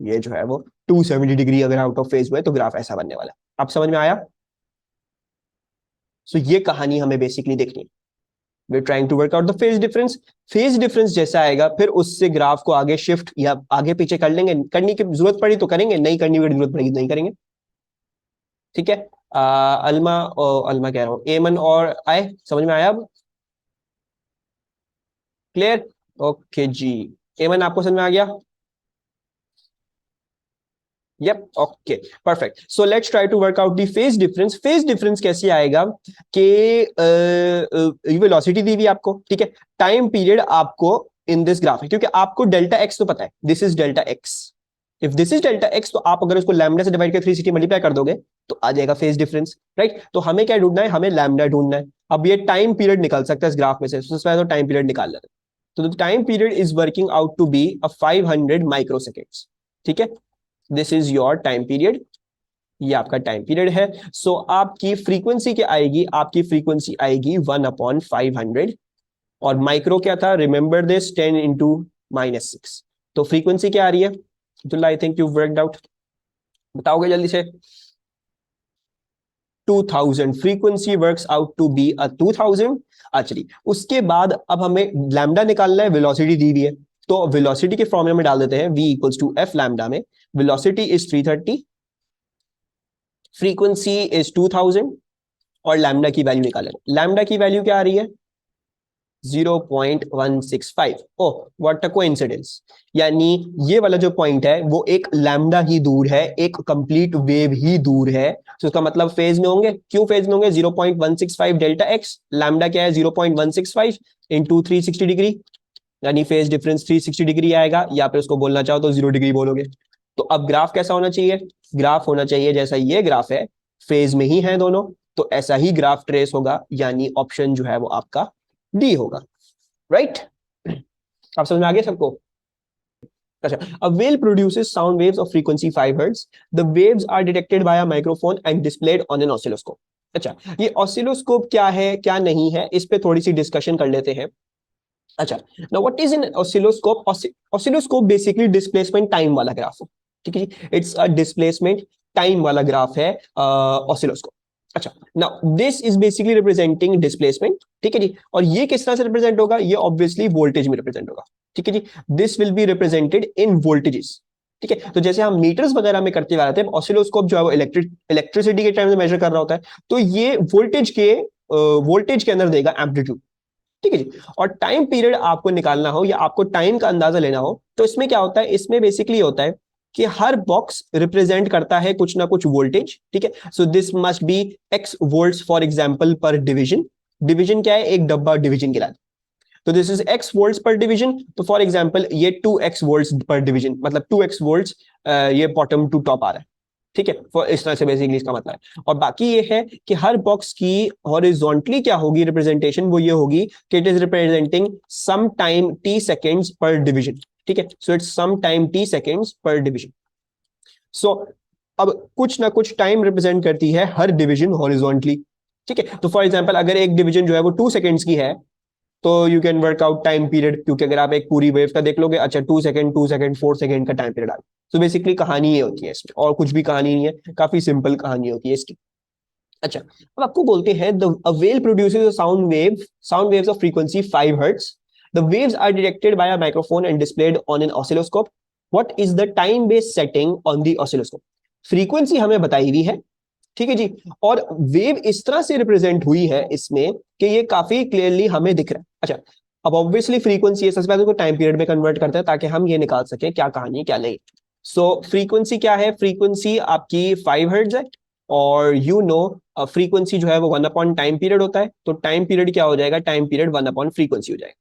ये जो है वो 270 डिग्री अगर आउट ऑफ फेज हुए तो ग्राफ ऐसा बनने वाला है। अब समझ में आया? सो ये कहानी हमें बेसिकली देखनी है। We trying to work out the phase difference. Phase difference जैसा आएगा फिर उससे ग्राफ को आगे शिफ्ट या आगे पीछे कर लेंगे, करने की जरूरत पड़ी तो करेंगे, नहीं करनी की जरूरत पड़ेगी नहीं करेंगे, ठीक है। अल्मा कह रहा हूँ, एमन और आए, समझ में आया अब? क्लियर? ओके जी, एमन आपको समझ में आ गया? Yup, okay, perfect. So let's try to work out the phase difference. Phase difference कैसे आएगा कि वेलोसिटी दी हुई आपको, ठीक है, टाइम पीरियड आपको इन दिस ग्राफ है, क्योंकि आपको डेल्टा एक्स तो पता है, this is delta x. If this is delta x, तो आप अगर उसको लैम्डा से डिवाइड कर 360 मल्टीप्लाई कर दोगे तो आ जाएगा फेज डिफरेंस, राइट। तो हमें क्या ढूंढना है, हमें लैम्डा ढूंढना है। अब ये टाइम पीरियड निकल सकता है इस ग्राफ में से, सबसे पहले तो टाइम पीरियड निकाल लेते हैं। तो time period is working out to be 500 microseconds, ठीक है। This is your time period, ये आपका टाइम पीरियड है। सो आपकी फ्रीक्वेंसी क्या आएगी, आपकी फ्रीक्वेंसी आएगी 1/500। और माइक्रो क्या था, रिमेंबर दिस, 10 इंटू -6। तो फ्रीक्वेंसी क्या आ रही है Abdullah? I think you worked out, बताओगे जल्दी से? 2000 frequency works out to be a 2000। अच्छा, उसके बाद अब हमें लैम्डा निकालना है, वेलोसिटी दी हुई है, तो वेलोसिटी के फॉर्मूला में डाल देते हैं v equals to F lambda में। वेलोसिटी इज 330, फ्रीक्वेंसी इज 2000 और लैम्डा की वैल्यू निकालें। लैम्डा की वैल्यू क्या आ रही है? 0.165। ओह व्हाट अ कोइंसिडेंस, यानी ये वाला जो पॉइंट है वो एक लैम्डा ही दूर है, एक कंप्लीट वेव ही दूर है। तो इसका मतलब फेज में होंगे। क्यों फेज में होंगे? 0.165 डेल्टा एक्स, लैम्डा क्या है? 0.165 इंटू 360 डिग्री, यानी फेज डिफरेंस 360 डिग्री आएगा, या फिर उसको बोलना चाहो तो 0 डिग्री बोलोगे। तो अब ग्राफ कैसा होना चाहिए? ग्राफ होना चाहिए जैसा ये ग्राफ है, फेज में ही है दोनों, तो ऐसा ही ग्राफ ट्रेस होगा, यानी ऑप्शन जो है वो आपका डी होगा। राइट? आप समझ में आ गया सबको? अच्छा, a whale produces sound waves of frequency 5 hertz. The waves are detected by a microphone and displayed on an oscilloscope. अच्छा, ये ऑसिलोस्कोप क्या है क्या नहीं है, इस पे थोड़ी सी डिस्कशन कर लेते हैं। अच्छा, now what is an oscilloscope? Oscilloscope basically displacement time वाला ग्राफ है, ठीक है जी, इट्स अ डिस्प्लेसमेंट टाइम वाला ग्राफ है ऑसिलोस्कोप। अच्छा, now this is basically representing displacement, ठीक है जी। और ये किस तरह से रिप्रेजेंट होगा? ये ऑब्वियसली वोल्टेज में रिप्रेजेंट होगा, ठीक है जी। This will be represented in voltages, ठीक है। तो जैसे हम मीटर्स वगैरह में करते हुए आते हैं, ऑसिलोस्कोप जो है वो इलेक्ट्रिसिटी के टाइम में मेजर कर रहा होता है, तो ये वोल्टेज के अंदर देगा एम्पलीट्यूड, ठीक है जी। और टाइम पीरियड आपको निकालना हो या आपको टाइम का अंदाजा लेना हो, तो इसमें क्या होता है? इसमें बेसिकली होता है कि हर बॉक्स रिप्रेजेंट करता है कुछ ना कुछ वोल्टेज, ठीक है। So this must be x volts for example पर डिवीजन। डिवीजन क्या है? एक डब्बा डिवीजन के लिए, तो this is x volts per division. तो फॉर एग्जांपल ये 2x वोल्ट्स पर डिवीजन, मतलब 2x वोल्ट्स ये बॉटम टू टॉप आ रहा है, ठीक है। इस तरह से बेसिकली इसका मतलब है। और बाकी ये है कि हर बॉक्स की हॉरिजॉन्टली क्या होगी रिप्रेजेंटेशन, वो ये होगी कि it is representing some time t seconds per division, ठीक है। सो it's some time t seconds per division. So अब कुछ ना कुछ टाइम रिप्रेजेंट करती है हर डिवीजन हॉरिजॉन्टली, ठीक है। तो फॉर एग्जांपल अगर एक डिवीजन जो है वो 2 सेकेंड्स की है, तो you can work out time period, क्योंकि अगर आप एक पूरी वेव का देख लोगे, अच्छा 2 सेकंड 2 सेकंड 4 सेकंड का टाइम पीरियड आ, तो बेसिकली कहानी ये होती है इसमें, और कुछ भी कहानी नहीं है, काफी सिंपल कहानी होती है इसकी। अच्छा, अब आपको बोलते हैं the wave produces a sound waves of frequency 5 hertz. The waves are detected by a microphone and displayed on an oscilloscope. What is the time based setting on the oscilloscope? Frequency हमें बताई हुई है, ठीक है जी, और wave इस तरह से रिप्रेजेंट हुई है इसमें कि ये काफी क्लियरली हमें दिख रहा है। अच्छा, अब ऑब्वियसली फ्रीक्वेंसी है, सबसे पहले उसको टाइम पीरियड में कन्वर्ट करते हैं ताकि हम ये निकाल सके क्या कहानी क्या नहीं। सो फ्रीक्वेंसी क्या है? फ्रीक्वेंसी आपकी 5 हर्ट्ज है, और यू नो फ्रीक्वेंसी जो है वो 1 अपॉन टाइम पीरियड होता है, तो टाइम पीरियड क्या हो जाएगा? टाइम पीरियड 1 अपॉन फ्रीक्वेंसी हो जाएगा।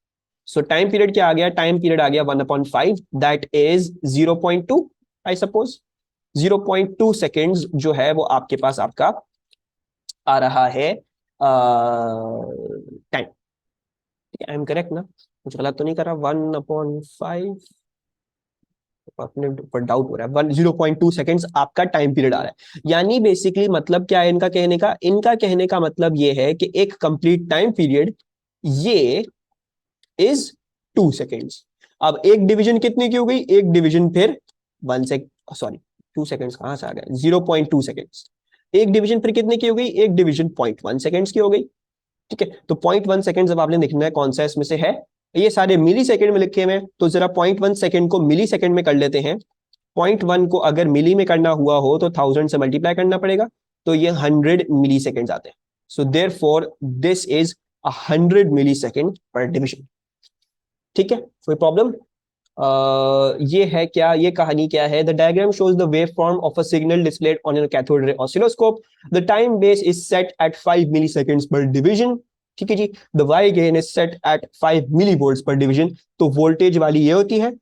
सो टाइम पीरियड क्या आ गया? टाइम पीरियड आ गया 1/5, that is 0.2 I suppose. 0.2 seconds जो है वो आपके पास आपका आ रहा है टाइम। आई एम करेक्ट ना? कुछ गलत तो नहीं कर रहा? 1/5, अपने ऊपर डाउट हो रहा है। 0.2 सेकेंड्स आपका टाइम पीरियड आ रहा है, यानी बेसिकली मतलब क्या है इनका कहने का? इनका कहने का मतलब ये है कि एक कंप्लीट टाइम पीरियड ये इज 2 सेकेंड्स। अब एक डिवीजन कितनी की हो गई? एक डिवीजन फिर 2 सेकेंड्स कहां से आ गए? 0.2 सेकेंड्स। एक डिवीजन फिर कितने की हो गई? एक डिवीजन 0.1 सेकेंड्स की हो गई, ठीक है। तो 0.1 सेकेंड अब आपने देखना है कौन सा इसमें से है। ये सारे मिली सेकेंड में लिखे हुए, तो जरा 0.1 सेकेंड को मिली सेकेंड में कर लेते हैं। 0.1 को अगर मिली में करना हुआ हो तो 1000 से मल्टीप्लाई करना पड़ेगा, तो ये 100 मिली सेकेंड आते हैं। So therefore this is 100 millisecond per division, ठीक है। कोई प्रॉब्लम? ये है क्या? ये कहानी क्या है? The diagram shows the wave form of a signal displayed on a cathode ray oscilloscope. The time base is set at 5 milliseconds per division, ठीक है जी। The Y gain is set at 5 millivolts per division. तो voltage वाली ये होती है,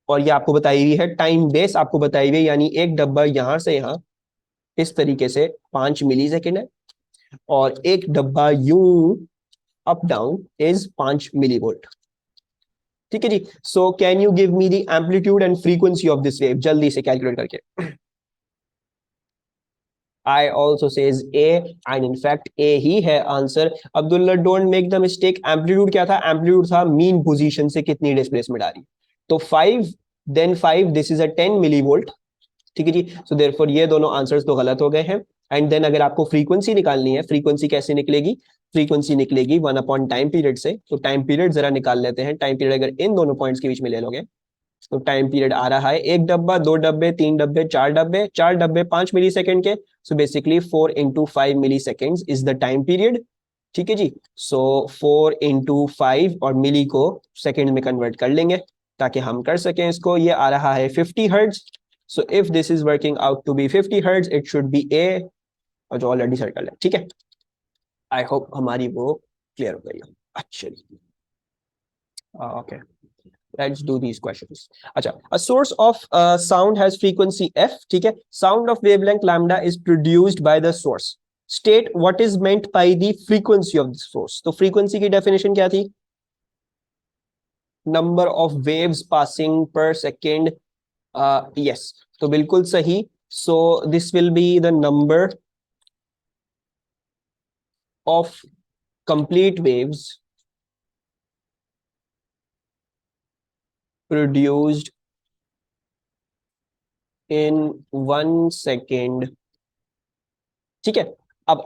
और ये आपको बताई हुई है। टाइम बेस आपको बताई हुई है, यानी एक डब्बा यहां से यहां इस तरीके से 5 मिली सेकेंड है, और एक डब्बा यूं up down is 5 millivolt, ठीक है जी। So can you give me the amplitude and frequency of this wave, जल्दी से कैलकुलेट करके। I also says A, and in fact A ही है answer. Abdullah don't make the mistake. Amplitude क्या था? एम्पलीट्यूड था मीन पोजीशन से कितनी डिस्प्लेसमेंट आ रही, तो 5 then 5 this is a 10 millivolt, ठीक है जी। सो देयरफॉर ये दोनों आंसर्स तो गलत हो गए हैं। एंड देन अगर आपको फ्रीक्वेंसी निकालनी है, फ्रीक्वेंसी कैसे निकलेगी, फ्रीक्वेंसी निकलेगी 1 अपॉन टाइम पीरियड से। तो टाइम पीरियड जरा निकाल लेते हैं। टाइम पीरियड अगर इन दोनों पॉइंट्स के बीच में ले लोगे तो टाइम पीरियड आ रहा है 1 डब्बा, 2 डब्बे, 3 डब्बे, 4 डब्बे, 4 डब्बे 5 मिली सेकेंड के। So basically 4 × 5 millisecond is the time period, ठीक है जी। सो 4 × 5 और मिली को सेकेंड में कन्वर्ट कर लेंगे ताकि हम कर सकें इसको। ये आ रहा है 50 hertz. So if this is working out to be 50 hertz it should be A, और जो ऑलरेडी सर्कल है, ठीक है। आई होप हमारी वो क्लियर हो गई हो। अच्छा, okay, let's do these questions. अच्छा, a source of sound has frequency f, ठीक है। Sound of wavelength lambda is produced by the source. State what is meant by the frequency of the source. तो frequency की definition क्या थी? Number of waves passing per second. Yes, तो बिल्कुल सही। So this will be the number of complete waves produced in 1 second, ठीक है। अब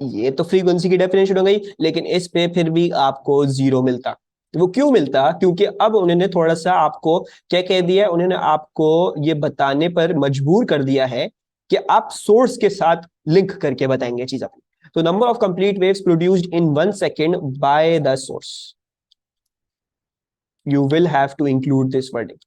ये तो फ्रीक्वेंसी की डेफिनेशन हो गई, लेकिन इस पे फिर भी आपको 0 मिलता। वो क्यों मिलता? क्योंकि अब उन्होंने थोड़ा सा आपको क्या कह दिया, उन्होंने आपको ये बताने पर मजबूर कर दिया है कि आप सोर्स के साथ लिंक करके बताएंगे चीज अपनी। तो number of complete waves produced in 1 second by the source, you will have to include this wording,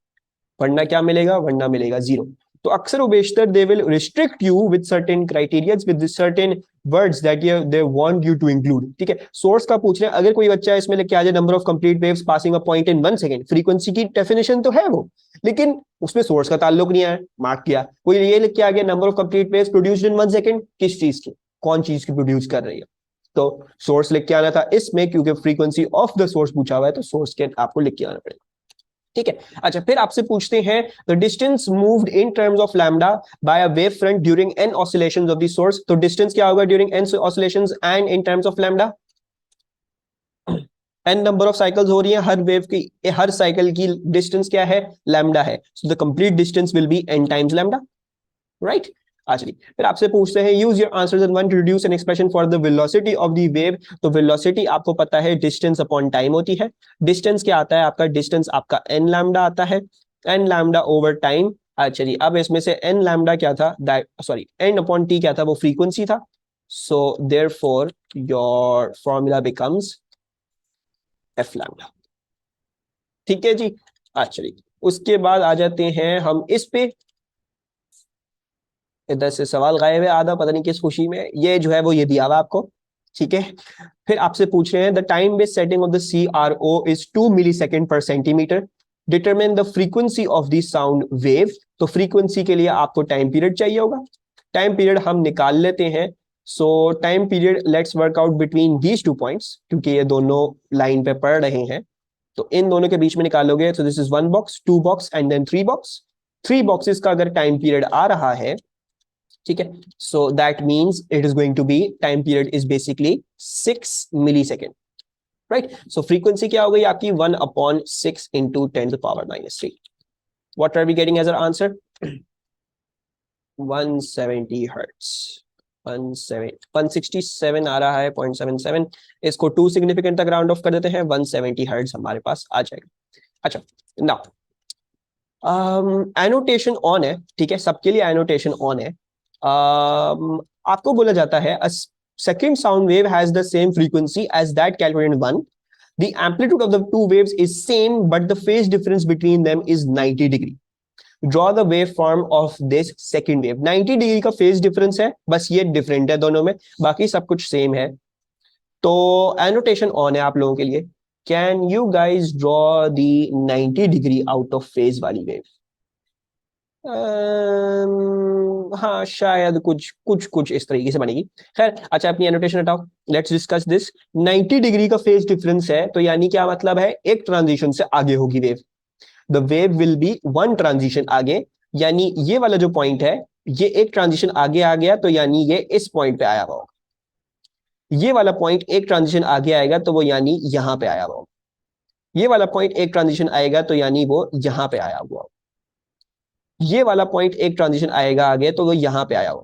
वरना क्या मिलेगा, वरना मिलेगा 0। तो अक्सर बेशतर they will restrict you with certain criterias, with certain words that they want you to include, ठीक है। सोर्स का पूछ रहे हैं, अगर कोई बच्चा इसमें लेके आ जाए number of complete waves passing a point in 1 second, frequency की डेफिनेशन तो है वो, लेकिन उसमें सोर्स का ताल्लुक नहीं आया, मार्क किया। कोई ये लिख के आ गया number of complete waves produced in 1 second, किस चीज की, कौन चीज की प्रोड्यूस कर रही है, तो सोर्स लिख के आना था इसमें, क्योंकि फ्रीक्वेंसी ऑफ द सोर्स पूछा हुआ है तो सोर्स के आपको लिख के आना पड़ेगा, ठीक है। अच्छा, फिर आपसे पूछते हैं the distance moved in terms of lambda by a wave front during N oscillations of the source. तो डिस्टेंस क्या होगा during N oscillations and in terms of lambda? N number of cycles हो रही है हर वेव की, हर cycle की distance क्या है, लैम्डा है। So the complete distance will be N times lambda, right. चलिए फिर आपसे पूछते हैं use your answers and one to reduce an expression for the velocity of the wave. तो वेलोसिटी आपको पता है डिस्टेंस अपॉन टाइम होती है। डिस्टेंस क्या आता है आपका, डिस्टेंस आपका एन लैम्डा आता है, एन लैम्डा ओवर टाइम। अच्छा जी, अब इसमें से एन लैम्डा क्या था, सॉरी एन अपॉन टी क्या था, वो फ्रीक्वेंसी था। So therefore your formula becomes F lambda, ठीक है जी। अच्छा जी, उसके बाद आ जाते हैं हम इस पे, इधर से सवाल गायब है आधा, पता नहीं किस खुशी में, ये जो है वो ये दिया हुआ आपको, ठीक है। फिर आपसे पूछ रहे हैं the time based setting of the CRO is 2 millisecond per centimetre, determine the frequency of the sound wave. तो फ्रीक्वेंसी के लिए आपको टाइम पीरियड चाहिए होगा, टाइम पीरियड हम निकाल लेते हैं। सो time period let's work out between these 2 points, क्योंकि ये दोनों लाइन पे पड़ रहे हैं, तो इन दोनों के बीच में निकालोगे। तो this is 1 box, 2 box and then 3 box. 3 boxes का अगर टाइम पीरियड आ रहा है, ठीक है, so that means it is going to be, time period is basically 6 millisecond, right. So frequency क्या हो गई आपकी, 1/6 into 10⁻³ what are we getting as our answer, 170 hertz. 167 आ रहा है, 0.77, इसको 2 सिग्निफिकेंट तक राउंड ऑफ कर देते हैं, 170 हर्ट्ज हमारे पास आ जाएगा। अच्छा, नाउ एनोटेशन ऑन है, ठीक है, सबके लिए एनोटेशन ऑन है। आपको बोला जाता है a second sound wave has the same frequency as that calculated in one. The amplitude of the two waves is same, but the phase difference between them is 90 degree. Draw the waveform of this second wave. 90 degree का phase difference है, बस ये different है दोनों में, बाकी सब कुछ सेम है। तो एनोटेशन ऑन है आप लोगों के लिए। Can you guys draw the 90 degree out of phase वाली वेव? हाँ, शायद कुछ कुछ कुछ इस तरीके से बनेगी। खैर, अच्छा अपनी एनोटेशन हटाओ, लेट्स डिस्कस दिस। 90 डिग्री का फेज डिफरेंस है, तो यानी क्या मतलब है, एक ट्रांजिशन से आगे होगी wave. The wave will be 1 transition आगे, यानी ये वाला जो पॉइंट है, ये एक ट्रांजिशन आगे आ गया, तो यानी ये इस पॉइंट पे आया हुआ, ये वाला पॉइंट एक ट्रांजिशन आगे आएगा, तो वो यानी यहां पे आया हुआ। ये वाला पॉइंट एक ट्रांजिशन आएगा तो यानी वो यहां पे आया हुआ, ये वाला पॉइंट एक ट्रांजिशन आएगा आगे तो वो यहां पे आया हुआ,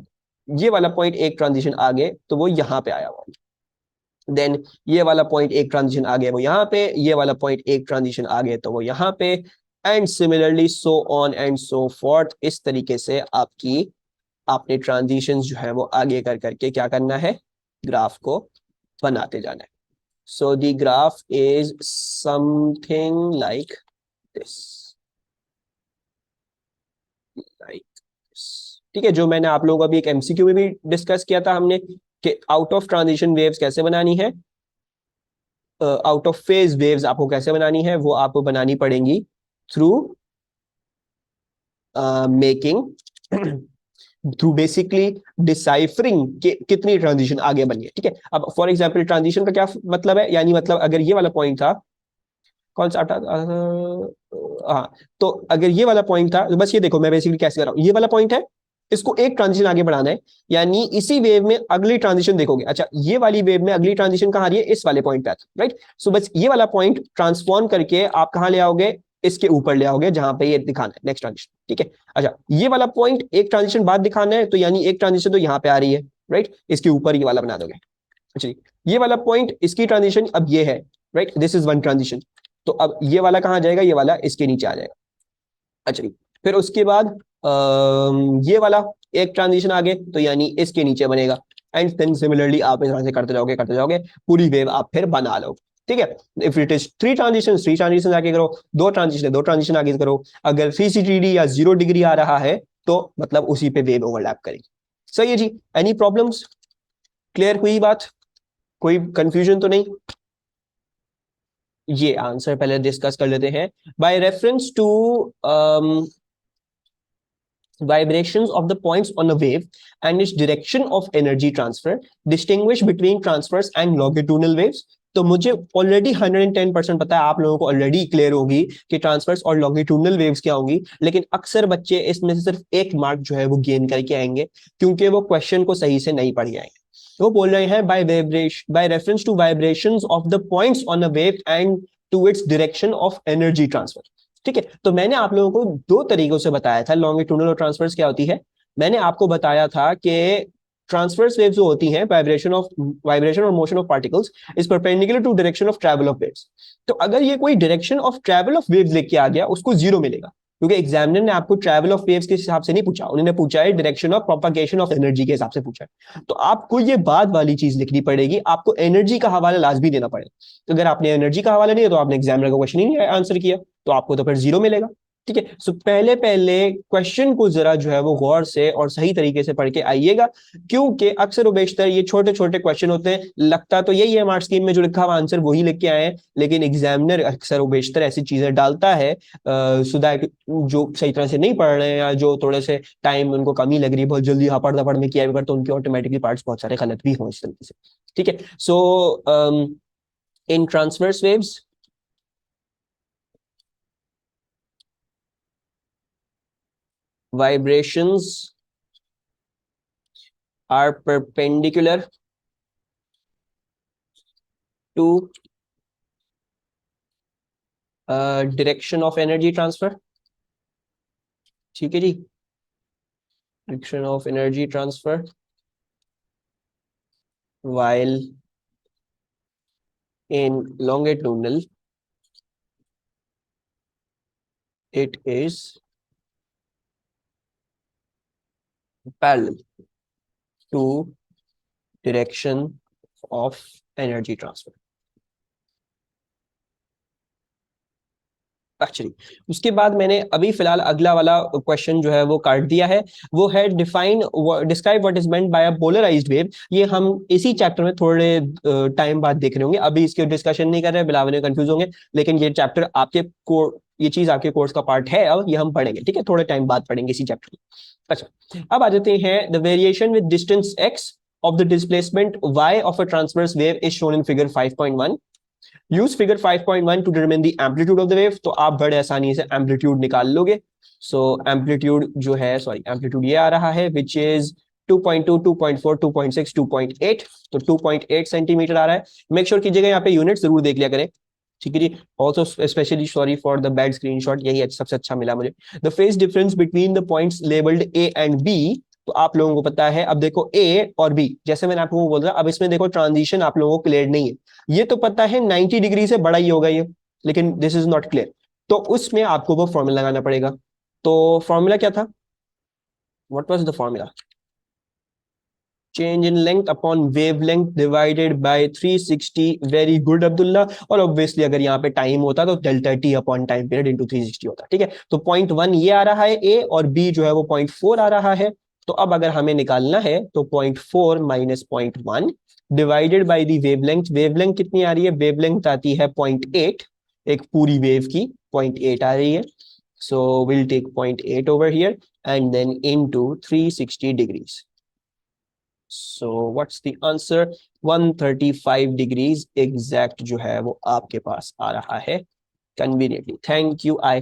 ये वाला पॉइंट एक ट्रांजिशन आगे तो वो यहां पे आया हुआ, देन ये वाला पॉइंट एक ट्रांजिशन आ गया वो यहाँ पे, ये वाला पॉइंट एक ट्रांजिशन आ गया तो वो यहाँ पे, and similarly so on and so fourth. इस तरीके से आपकी आपने ट्रांजिशंस जो है वो आगे कर करके क्या करना है, ग्राफ को बनाते जाना है। So the graph is something like this, like this. ठीक है, जो मैंने आप लोगों को अभी एक एमसीक्यू में भी डिस्कस किया था हमने कि आउट ऑफ ट्रांजिशन वेव्स कैसे बनानी है, आउट ऑफ फेज वेव्स आपको कैसे बनानी है, वो आपको बनानी पड़ेंगी through making through basically deciphering कि कितनी ट्रांजिशन आगे बनी है। ठीक है, अब फॉर एग्जांपल ट्रांजिशन का क्या मतलब है, यानी मतलब अगर ये वाला पॉइंट था, कौन सा हाँ, तो अगर ये वाला पॉइंट था तो बस ये देखो मैं बेसिकली कैसे कर रहा हूँ, ये वाला पॉइंट है, इसको एक ट्रांजिशन आगे बढ़ाना है, यानी इसी वेव में अगली ट्रांजिशन देखोगे, अच्छा ये वाली वेव में अगली ट्रांजिशन कहाँ आ रही है, इस वाले पॉइंट पे, राइट। सो बस ये वाला पॉइंट ट्रांसफॉर्म करके आप कहाँ ले आओगे, इसके ऊपर ले आओगे जहां पे ये दिखाना है नेक्स्ट ट्रांजिशन। ठीक है, अच्छा ये वाला पॉइंट एक ट्रांजिशन बाद दिखाना है तो यानी एक ट्रांजिशन तो यहाँ पे आ रही है, राइट, इसके ऊपर ये वाला बना दोगे। अच्छा ये वाला पॉइंट इसकी ट्रांजिशन अब ये है, right, this is one transition, तो अब ये वाला कहाँ जाएगा, ये वाला इसके नीचे आ जाएगा। अच्छा फिर उसके बाद ये वाला एक ट्रांजिशन आगे तो यानी इसके नीचे बनेगा, एंड देन सिमिलरली आप इस तरह से करते जाओगे पूरी वेव आप फिर बना लो। ठीक है, if it is three transition आगे करो, दो ट्रांजिशन आगे करो, अगर 360 या 0 डिग्री आ रहा है तो मतलब उसी पे वेव ओवरलैप करेगी। सही है जी, एनी प्रॉब्लम्स, क्लियर हुई बात, कोई कंफ्यूजन तो नहीं। ये आंसर पहले डिस्कस कर लेते हैं। By reference to vibrations of the points on a wave and its direction of energy transfer, distinguish between transverse and longitudinal waves। तो मुझे ऑलरेडी 110% पता है, आप लोगों को ऑलरेडी क्लियर होगी कि ट्रांसवर्स और लॉन्गिट्यूडनल वेव्स क्या होंगी, लेकिन अक्सर बच्चे इसमें से सिर्फ एक मार्क जो है वो गेन करके आएंगे क्योंकि वो क्वेश्चन को सही से नहीं पढ़ आएंगे। वो बोल रहे हैं by reference to vibrations of the points on a wave and to its direction of energy transfer. ठीक है, तो मैंने आप लोगों को दो तरीकों से बताया था लॉन्गिट्यूडनल और ट्रांसवर्स क्या होती है। मैंने आपको बताया था कि ट्रांसवर्स वेव्स जो होती हैं, वाइब्रेशन और motion of particles is perpendicular to direction of travel of waves. तो अगर ये कोई direction of travel of waves लेके आ गया उसको 0 मिलेगा, क्योंकि एग्जामिनर ने आपको ट्रैवल ऑफ वेव्स के हिसाब से नहीं पूछा, उन्होंने पूछा है direction of propagation of energy के हिसाब से पूछा है। तो आपको ये बाद वाली चीज लिखनी पड़ेगी, आपको एनर्जी का हवाला लाजमी देना पड़ेगा। तो अगर आपने एनर्जी का हवाला दिया तो आपने एग्जामिनर का क्वेश्चन ही नहीं आंसर किया, तो आपको तो फिर 0 मिलेगा। ठीक है, सो पहले पहले क्वेश्चन को जरा जो है वो गौर से और सही तरीके से पढ़ के आइएगा, क्योंकि अक्सर बेशतर ये छोटे छोटे क्वेश्चन होते हैं, लगता तो यही है हमारे स्क्रीन में जो लिखा हुआ आंसर वही लिख के आए हैं, लेकिन एग्जामिनर अक्सर बेशतर ऐसी चीजें डालता है सो दैट जो सही तरह से नहीं पढ़ रहे हैं या जो थोड़े से टाइम उनको कमी लग रही है, बहुत जल्दी हाँ पढ़ में किया भी तो उनके ऑटोमेटिकली पार्ट्स बहुत सारे गलत भी हो इस तरीके से। ठीक है, so in transverse waves vibrations are perpendicular to direction of energy transfer। ठीक है जी, direction of energy transfer while in longitudinal it is parallel to direction of energy transfer। Actually उसके बाद मैंने अभी फिलहाल अगला वाला क्वेश्चन जो है वो काट दिया है, वो है describe what is meant by a polarised wave. ये हम इसी चैप्टर में थोड़े टाइम बाद देख रहे होंगे, अभी इसके डिस्कशन नहीं कर रहे, बिलावल कंफ्यूज होंगे, लेकिन ये चैप्टर आपके ये चीज आपके कोर्स का पार्ट है, अब ये हम पढ़ेंगे। ठीक है, थोड़े टाइम बाद पढ़ेंगे इसी चैप्टर में। अच्छा अब आ जाते हैं, the variation with distance x of the displacement y of a transverse wave is shown in figure 5.1। Use figure 5.1 to determine the amplitude of the wave. तो आप बड़े आसानी से एम्पलीट्यूड निकाल लोगे। सो एम्पलीट्यूड जो है, सॉरी एम्पलीट्यूड ये आ रहा है विच इज 2.2, 2.4, 2.6, 2.8। तो 2.8 सेंटीमीटर आ रहा है। मेक श्योर कीजिएगा यहाँ पे यूनिट जरूर देख लिया करें। ठीक है जी। Also specially sorry for the bad screenshot, यही सबसे अच्छा मिला मुझे। The phase difference between the points labelled A and B, तो आप लोगों को पता है। अब देखो ए और बी, जैसे मैंने आपको बोल रहा, अब इसमें देखो ट्रांजिशन आप लोगों को क्लियर नहीं है। ये तो पता है 90 डिग्री से बड़ा ही होगा ये, लेकिन दिस इज नॉट क्लियर। तो उसमें आपको वो फॉर्मूला लगाना पड़ेगा। तो फॉर्मूला क्या था? What was the formula? Change in length upon wave length divided by 360। Very good Abdullah. और ऑब्वियसली अगर यहाँ पे टाइम होता तो delta T upon time period into 360 होता। ठीक है, तो 0.1 ये आ रहा है ए, और बी जो है वो 0.4 आ रहा है। तो अब अगर हमें निकालना है तो 0.4 minus 0.1 divided by the wavelength. Wavelength कितनी आ रही है? वेवलेंथ आती है 0.8, एक पूरी वेव की 0.8 आ रही है। So will take 0.8 over here and then into 360 degrees. So what's the answer? 135 degrees exact जो है वो आपके पास आ रहा है कन्वीनियंटली। Thank you I.